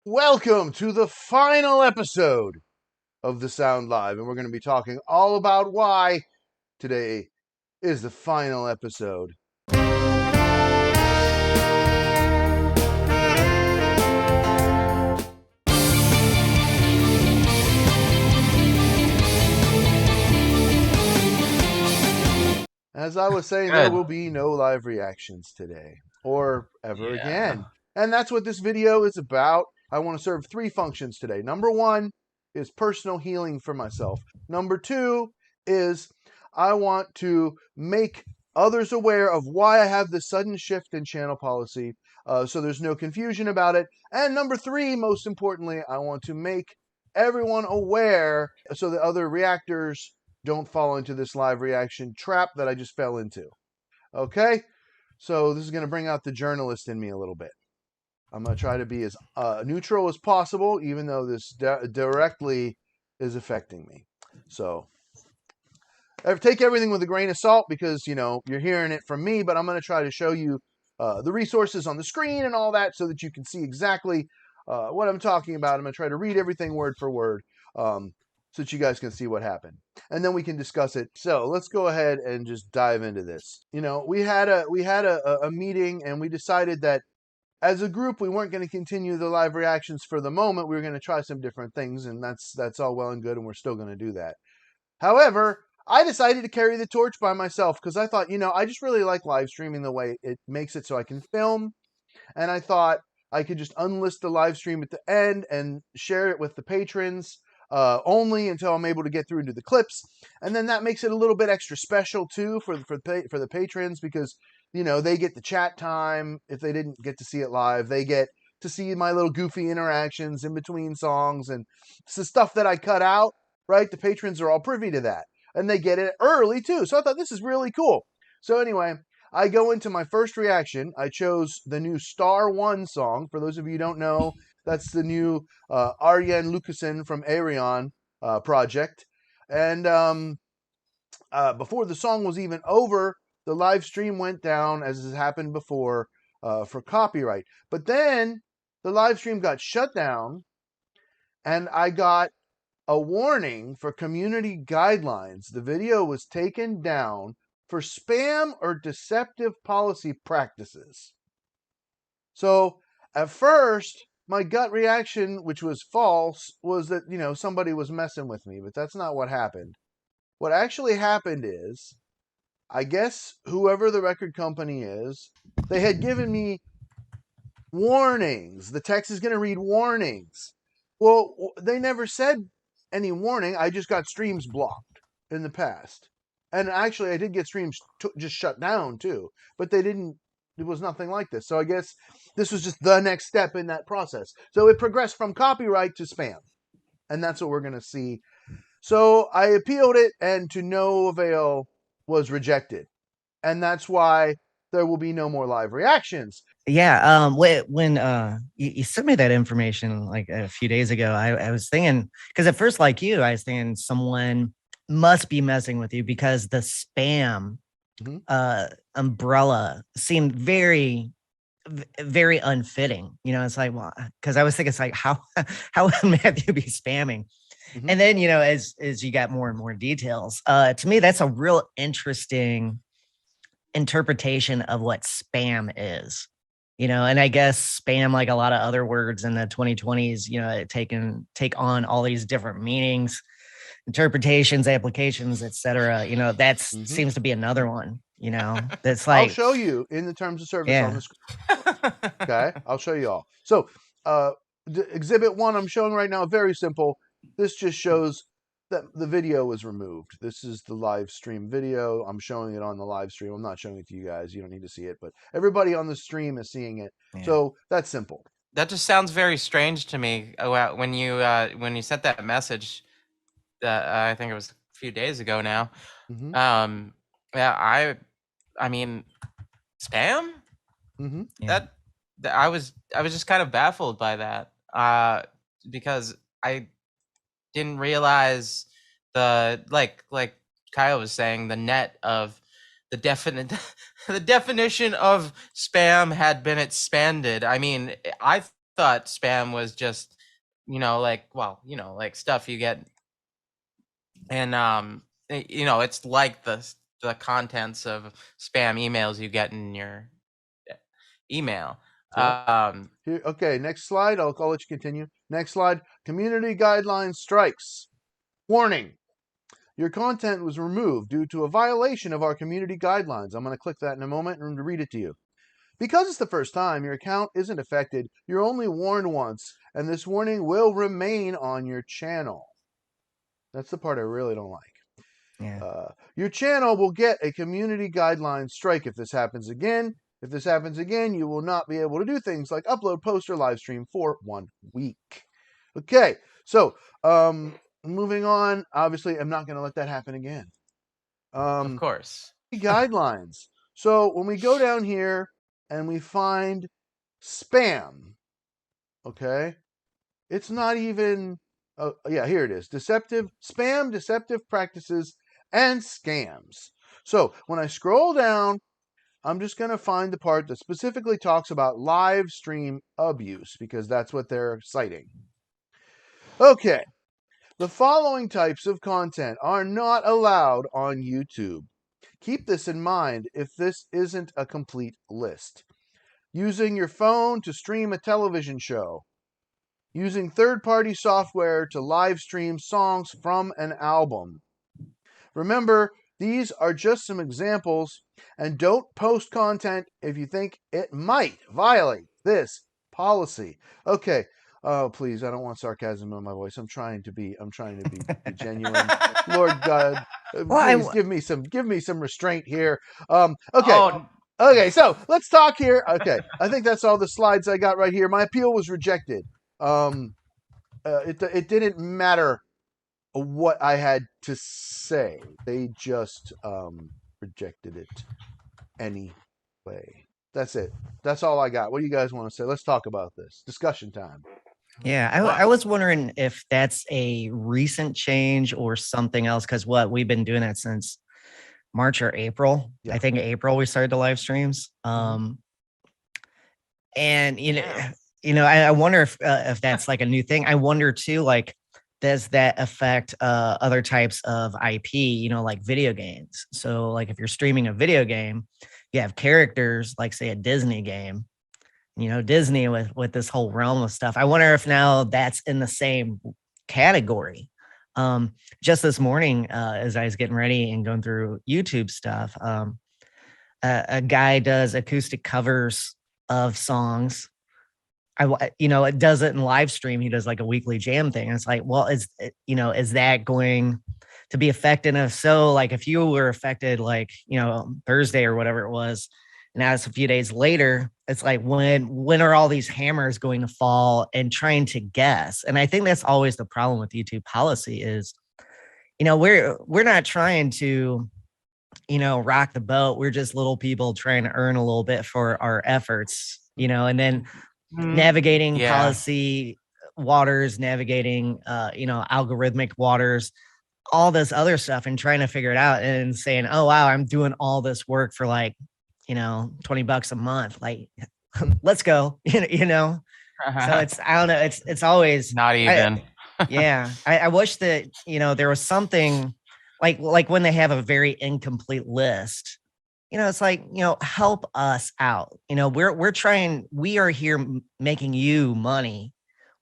Welcome to the final episode of the Sound Live, and we're going to be talking all about why today is the final episode. As I was saying, there will be no live reactions today or ever again. And that's what this video is about. I want to serve three functions today. Number one is personal healing for myself. Number two is I want to make others aware of why I have this sudden shift in channel policy so there's no confusion about it. And number three, most importantly, I want to make everyone aware so that other reactors don't fall into this live reaction trap that I just fell into. Okay? So this is going to bring out the journalist in me a little bit. I'm going to try to be as neutral as possible, even though this directly is affecting me. So take everything with a grain of salt because, you're hearing it from me, but I'm going to try to show you the resources on the screen and all that so that you can see exactly what I'm talking about. I'm going to try to read everything word for word so that you guys can see what happened. And then we can discuss it. So let's go ahead and just dive into this. We had a meeting and we decided that as a group, we weren't going to continue the live reactions for the moment. We were going to try some different things, and that's all well and good, and we're still going to do that. However, I decided to carry the torch by myself because I thought, I just really like live streaming the way it makes it so I can film. And I thought I could just unlist the live stream at the end and share it with the patrons only until I'm able to get through into the clips. And then that makes it a little bit extra special too for the patrons because they get the chat time. If they didn't get to see it live, they get to see my little goofy interactions in between songs and the stuff that I cut out, right? The patrons are all privy to that and they get it early too. So I thought this is really cool. So anyway, I go into my first reaction. I chose the new Star One song. For those of you who don't know, that's the new Arjen Lucassen from Arion project. And before the song was even over, the live stream went down, as has happened before, for copyright. But then the live stream got shut down, and I got a warning for community guidelines. The video was taken down for spam or deceptive policy practices. So at first, my gut reaction, which was false, was that, somebody was messing with me, but that's not what happened. What actually happened is, I guess whoever the record company is, they had given me warnings. The text is going to read warnings. Well, they never said any warning. I just got streams blocked in the past. And actually, I did get streams just shut down too, but they didn't. It was nothing like this. So I guess this was just the next step in that process. So it progressed from copyright to spam, and that's what we're going to see. So I appealed it, and to no avail, was rejected, and that's why there will be no more live reactions. Yeah. When you sent me that information like a few days ago, I was thinking, because at first, like you, I was thinking someone must be messing with you because the spam umbrella seemed very unfitting. It's like, well, because I was thinking, it's like, how would Matthew be spamming? And then, as you got more and more details, to me, that's a real interesting interpretation of what spam is. And I guess spam, like a lot of other words in the 2020s, take on all these different meanings, interpretations, applications, etc. Seems to be another one. That's like, I'll show you in the terms of service on the screen. Okay, I'll show you all. So, exhibit 1 I'm showing right now, very simple. This just shows that the video was removed. This is the live stream video. I'm showing it on the live stream. I'm not showing it to you guys. You don't need to see it, but everybody on the stream is seeing it. Yeah. So that's simple. That just sounds very strange to me. When you sent that message, I think it was a few days ago now. Yeah, I mean, spam. Yeah. That I was just kind of baffled by that because I didn't realize like Kyle was saying, the net of the definition of spam had been expanded. I mean, I thought spam was just, like stuff you get, and it's like the contents of spam emails you get in your email. Here, okay, next slide. I'll let you continue. Next slide. Community guidelines strikes. Warning. Your content was removed due to a violation of our community guidelines. I'm going to click that in a moment and read it to you. Because it's the first time, your account isn't affected. You're only warned once, and this warning will remain on your channel. That's the part I really don't like. Yeah. Your channel will get a community guidelines strike if this happens again. If this happens again, you will not be able to do things like upload, post, or live stream for 1 week. Okay, so moving on. Obviously, I'm not going to let that happen again. Of course. Guidelines. So when we go down here and we find spam, okay, it's not even, yeah, here it is. Spam, deceptive practices, and scams. So when I scroll down, I'm just going to find the part that specifically talks about live stream abuse, because that's what they're citing. Okay. The following types of content are not allowed on YouTube. Keep this in mind if this isn't a complete list. Using your phone to stream a television show. Using third-party software to live stream songs from an album. Remember, these are just some examples, and don't post content if you think it might violate this policy. Okay. Oh, please, I don't want sarcasm in my voice. I'm trying to be genuine. Lord God, please give me some restraint here. Okay. Oh. Okay, so let's talk here. Okay, I think that's all the slides I got right here. My appeal was rejected. It didn't matter what I had to say. They just rejected it anyway. That's it. That's all I got. What do you guys want to say? Let's talk about this. Discussion time. Yeah, I was wondering if that's a recent change or something else, because we've been doing that since March or April. Yeah. I think April we started the live streams. And I wonder if that's like a new thing. I wonder too, like, does that affect other types of IP, like video games? So like if you're streaming a video game, you have characters like, say, a Disney game, Disney with this whole realm of stuff. I wonder if now that's in the same category. Just this morning, as I was getting ready and going through YouTube stuff, a guy does acoustic covers of songs. It does it in live stream. He does like a weekly jam thing. And it's like, well, is that going to be affected? And if so, like if you were affected, like, Thursday or whatever it was, and now it's a few days later, it's like, when are all these hammers going to fall, and trying to guess. And I think that's always the problem with YouTube policy is, we're not trying to, rock the boat. We're just little people trying to earn a little bit for our efforts, and then navigating policy waters, navigating, algorithmic waters, all this other stuff, and trying to figure it out and saying, oh, wow, I'm doing all this work for like, $20 a month. Like, let's go, So it's, I don't know. It's always not even. I wish that, there was something like when they have a very incomplete list, it's like, help us out. We are here making you money.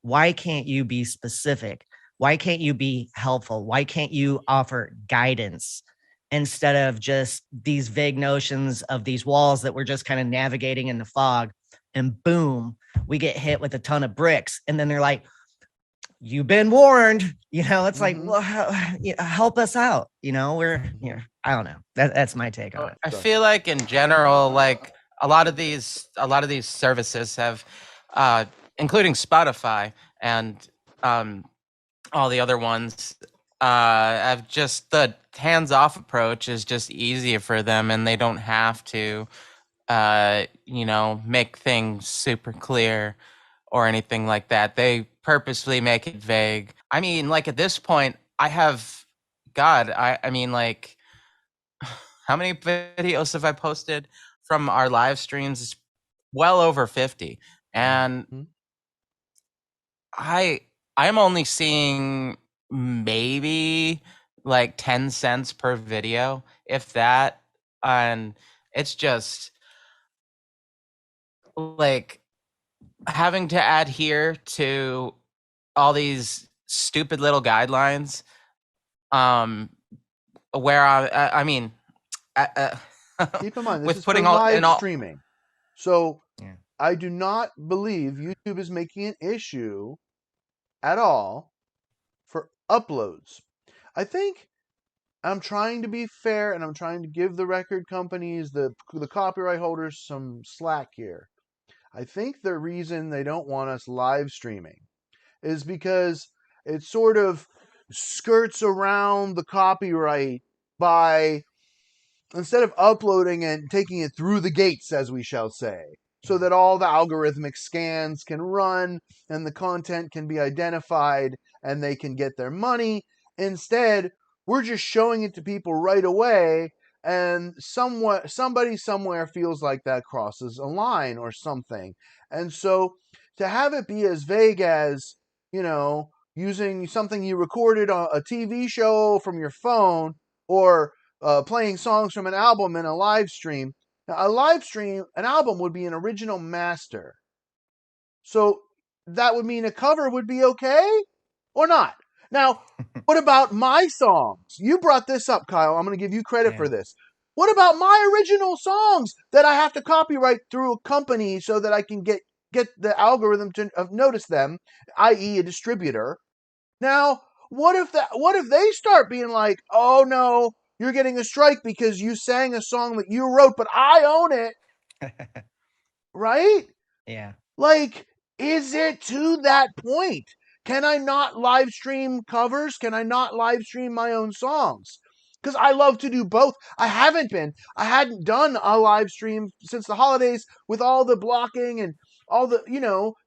Why can't you be specific? Why can't you be helpful? Why can't you offer guidance instead of just these vague notions of these walls that we're just kind of navigating in the fog, and boom, we get hit with a ton of bricks. And then they're like, you've been warned, it's like, well, help us out. We're here. I don't know. That's my take on it. I feel like in general, like a lot of these services have, including Spotify and all the other ones, have just the hands-off approach is just easier for them, and they don't have to, make things super clear or anything like that. They purposely make it vague. I mean, like at this point, I mean, like, how many videos have I posted from our live streams? It's well over 50. And I'm only seeing maybe like 10 cents per video, if that. And it's just like having to adhere to all these stupid little guidelines. Where I mean, keep in mind, this with is for putting all live and all. streaming. So Yeah. I do not believe YouTube is making an issue at all for uploads. I think I'm trying to be fair, and I'm trying to give the record companies, the copyright holders, some slack here. I think the reason they don't want us live streaming is because it sort of skirts around the copyright by, instead of uploading and taking it through the gates, as we shall say, so Yeah. that all the algorithmic scans can run and the content can be identified and they can get their money. Instead, we're just showing it to people right away, and somebody somewhere feels like that crosses a line or something. And so to have it be as vague as, using something you recorded on a TV show from your phone, or playing songs from an album in a live stream. Now, an album would be an original master. So that would mean a cover would be okay or not. Now, what about my songs? You brought this up, Kyle. I'm going to give you credit for this. What about my original songs that I have to copyright through a company so that I can get the algorithm to notice them, i.e., a distributor? Now, what if they start being like, "Oh no, you're getting a strike because you sang a song that you wrote, but I own it," right? Yeah. Like, is it to that point? Can I not live stream covers? Can I not live stream my own songs? Because I love to do both. I hadn't done a live stream since the holidays, with all the blocking and all the,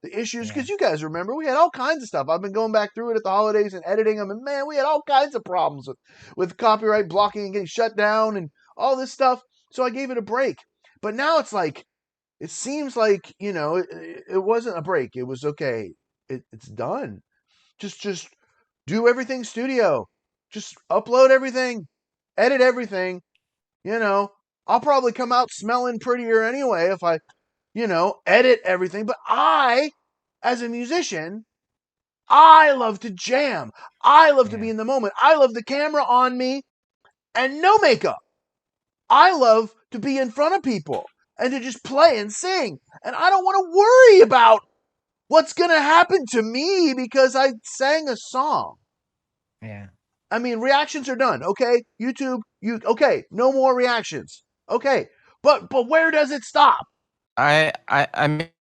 the issues. Because you guys remember, we had all kinds of stuff. I've been going back through it at the holidays and editing them, and man, we had all kinds of problems with copyright blocking and getting shut down and all this stuff. So I gave it a break. But now it's like, it seems like, it wasn't a break. It was okay. It's done. Just do everything studio. Just upload everything, edit everything. I'll probably come out smelling prettier anyway if I, edit everything. But as a musician, I love to jam. I love to be in the moment. I love the camera on me and no makeup. I love to be in front of people and to just play and sing. And I don't want to worry about what's going to happen to me because I sang a song. Yeah. I mean, reactions are done. Okay, YouTube, okay, no more reactions. Okay. But where does it stop? I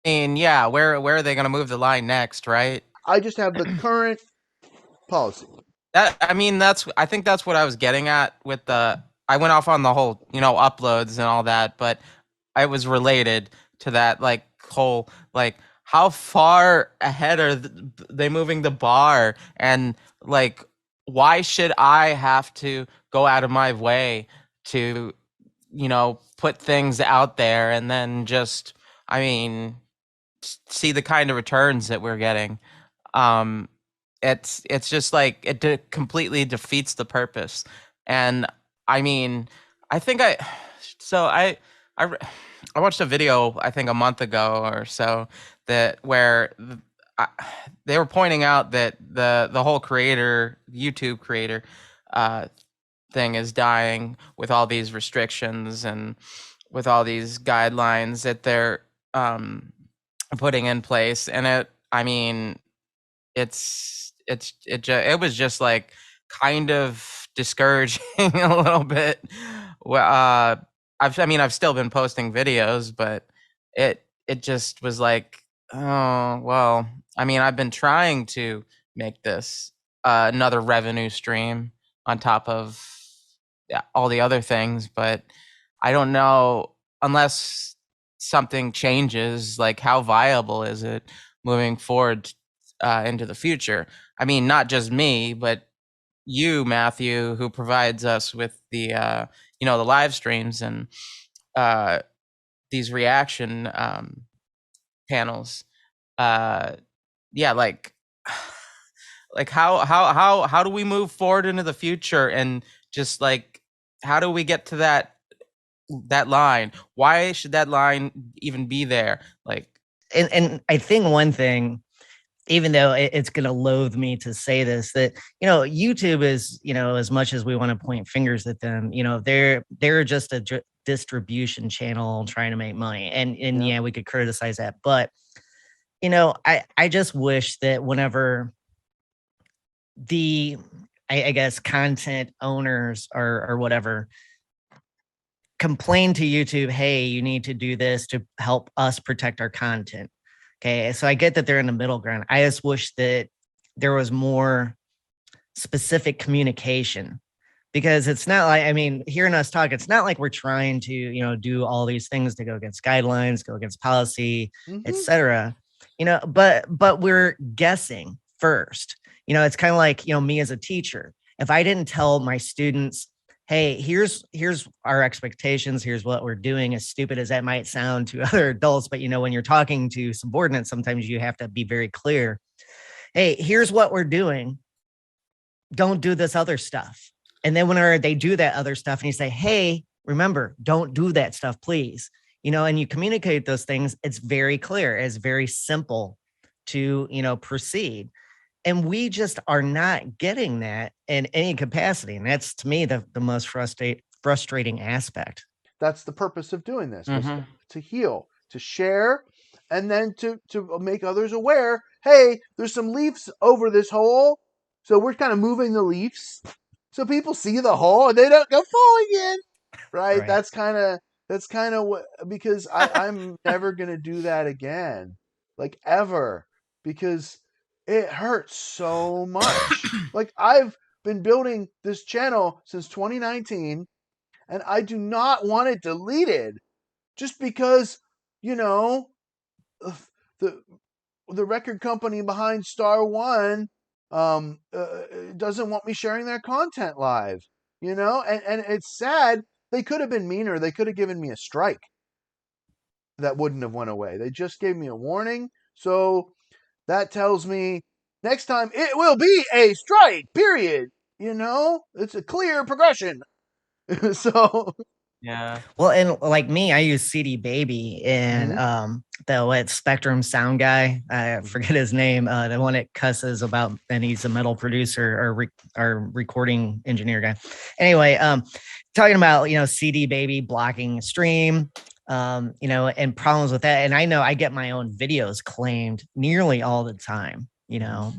mean, yeah, where are they going to move the line next, right? I just have the current policy. I think that's what I was getting at with I went off on the whole, uploads and all that, but I was related to that, like, whole, like, how far ahead are they moving the bar, and like, why should I have to go out of my way to, put things out there and then just, I mean, see the kind of returns that we're getting? It's just like it completely defeats the purpose. And I mean, I think I I watched a video, I think a month ago or so, that where I, they were pointing out that the whole YouTube creator thing is dying with all these restrictions and with all these guidelines that they're putting in place. And I mean, it was just like kind of discouraging a little bit. Well, I've still been posting videos, but it just was like, oh well. I mean, I've been trying to make this another revenue stream on top of all the other things, but I don't know, unless something changes, like, how viable is it moving forward into the future? I mean, not just me, but you, Matthew, who provides us with the the live streams and these reaction panels. Yeah, like, Like how do we move forward into the future, and just like how do we get to that line? Why should that line even be there? Like, and I think one thing, even though it's going to loathe me to say this, that, you know, YouTube is, you know, as much as we want to point fingers at them, you know, they're just a distribution channel trying to make money. And yeah, we could criticize that, but, you know, I just wish that whenever the, I guess, content owners or whatever complain to YouTube, hey, you need to do this to help us protect our content. Okay, so I get that they're in the middle ground. I just wish that there was more specific communication, because it's not like, I mean, hearing us talk, it's not like we're trying to, you know, do all these things to go against guidelines, go against policy, etc. You know, but we're guessing first. You know, it's kind of like, you know, me as a teacher. If I didn't tell my students, hey, here's our expectations, here's what we're doing, as stupid as that might sound to other adults, but, you know, when you're talking to subordinates, sometimes you have to be very clear. Hey, here's what we're doing. Don't do this other stuff. And then whenever they do that other stuff and you say, hey, remember, don't do that stuff, please. You know, and you communicate those things, it's very clear, it's very simple to, you know, proceed. And we just are not getting that in any capacity. And that's, to me, the most frustrating aspect. That's the purpose of doing this, was to heal, to share, and then to make others aware, hey, there's some leaves over this hole. So we're kind of moving the leaves so people see the hole and they don't go falling in. Right? That's kind of what, because I'm never going to do that again. Like, ever. Because it hurts so much. Like, I've been building this channel since 2019, and I do not want it deleted just because, you know, the record company behind Star One doesn't want me sharing their content live, you know, and it's sad. They could have been meaner. They could have given me a strike that wouldn't have went away. They just gave me a warning. So that tells me next time it will be a strike, period. You know, it's a clear progression. So yeah. Well, and like me, I use CD Baby, and the Spectrum sound guy, I forget his name, the one that cusses about, and he's a metal producer or recording engineer guy. Anyway, talking about, you know, CD Baby blocking stream, you know, and problems with that. And I know I get my own videos claimed nearly all the time, you know,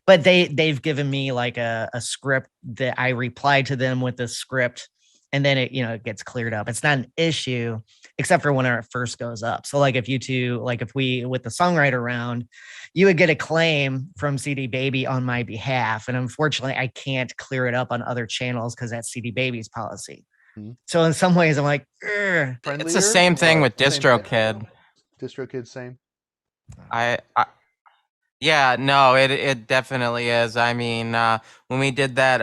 but they've given me like a script that I reply to them with the script, and then it, you know, it gets cleared up. It's not an issue, except for when it first goes up. So like if you two, like if we, with the songwriter round, you would get a claim from CD Baby on my behalf. And unfortunately, I can't clear it up on other channels because that's CD Baby's policy. So in some ways, I'm like, it's the same thing with DistroKid. DistroKid, same. Yeah, no, it definitely is. I mean, when we did that,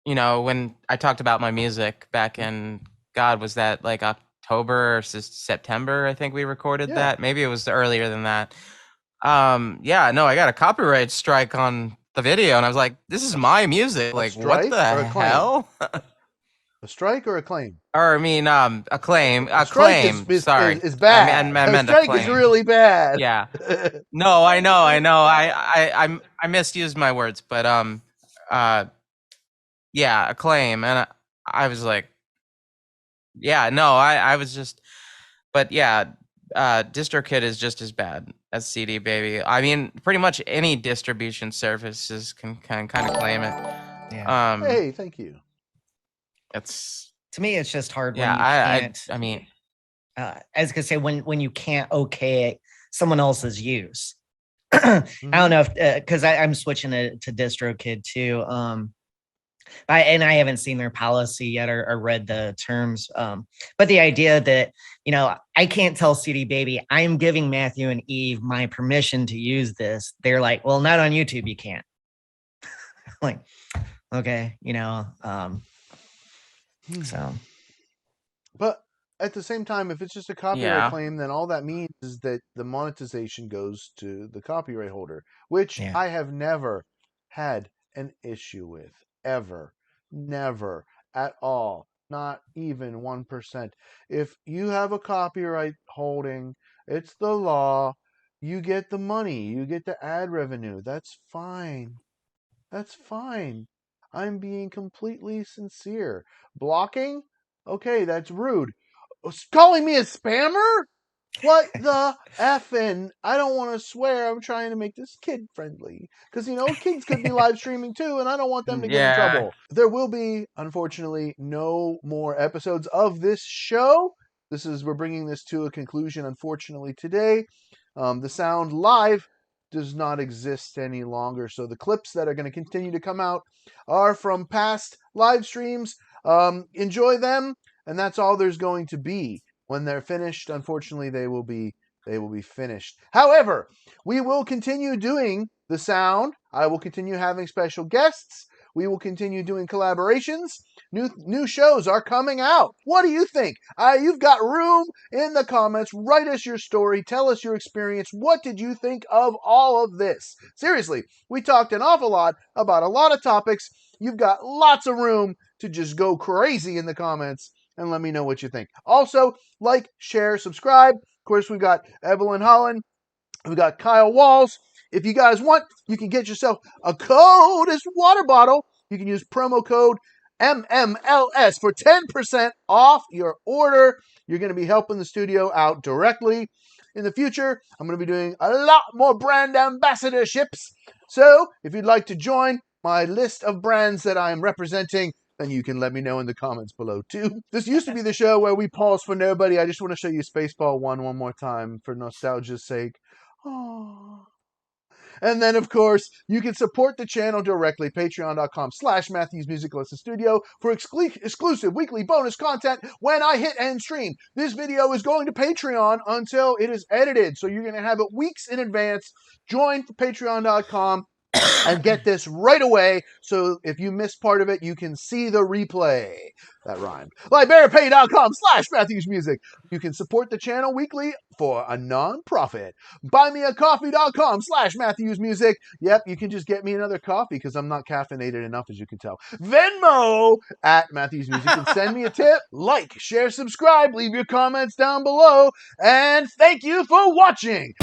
you know, when I talked about my music back in, God, was that like October or September? I think we recorded that. Maybe it was earlier than that. Yeah, no, I got a copyright strike on the video, and I was like, this is my music. Like, what the hell? A strike or a claim? Or I mean, a claim. A claim. Sorry, is bad. I meant a strike is really bad. Yeah. No, I know. I misused my words, but yeah, a claim, and I was like, yeah, no, I was just, but yeah, DistroKid is just as bad as CD Baby. I mean, pretty much any distribution services can kind of claim it. Yeah. Hey, thank you. It's, to me, it's just hard yeah, when you can't. I mean, I was gonna say, when you can't okay someone else's use. I don't know if because I'm switching to DistroKid too. I haven't seen their policy yet or read the terms. But the idea that, you know, I can't tell CD Baby I'm giving Matthew and Eve my permission to use this. They're like, well, not on YouTube, you can't. Like, okay, you know. So, but at the same time, if it's just a copyright claim, then all that means is that the monetization goes to the copyright holder, which I have never had an issue with, ever. Never at all. Not even 1%. If you have a copyright holding, it's the law. You get the money. You get the ad revenue. That's fine. That's fine. I'm being completely sincere. Blocking? Okay, that's rude. Calling me a spammer? What the effing? I don't want to swear. I'm trying to make this kid friendly. Because, kids could be live streaming too, and I don't want them to get in trouble. There will be, unfortunately, no more episodes of this show. We're bringing this to a conclusion, unfortunately, today. The sound live does not exist any longer. So the clips that are going to continue to come out are from past live streams. Enjoy them, and that's all there's going to be. When they're finished, unfortunately, they will be finished. However, we will continue doing the sound. I will continue having special guests. We will continue doing collaborations. New shows are coming out. What do you think? You've got room in the comments. Write us your story. Tell us your experience. What did you think of all of this? Seriously, we talked an awful lot about a lot of topics. You've got lots of room to just go crazy in the comments and let me know what you think. Also, like, share, subscribe. Of course, we've got Evelyn Holland. We've got Kyle Walz. If you guys want, you can get yourself a COLDEST water bottle. You can use promo code MMLS for 10% off your order. You're going to be helping the studio out directly. In the future, I'm going to be doing a lot more brand ambassadorships. So if you'd like to join my list of brands that I'm representing, then you can let me know in the comments below too. This used to be the show where we pause for nobody. I just want to show you Spaceball 1 more time for nostalgia's sake. Aww. And then, of course, you can support the channel directly, patreon.com/Matthews Music Lesson Studio for exclusive weekly bonus content when I hit end stream. This video is going to Patreon until it is edited, so you're going to have it weeks in advance. Join for patreon.com and get this right away, so if you miss part of it, you can see the replay. That rhymed. LiveBearPay.com/MatthewsMusic. You can support the channel weekly for a non-profit. BuyMeACoffee.com/MatthewsMusic. Yep, you can just get me another coffee because I'm not caffeinated enough, as you can tell. Venmo @MatthewsMusic. You can send me a tip. Like, share, subscribe, leave your comments down below, and thank you for watching.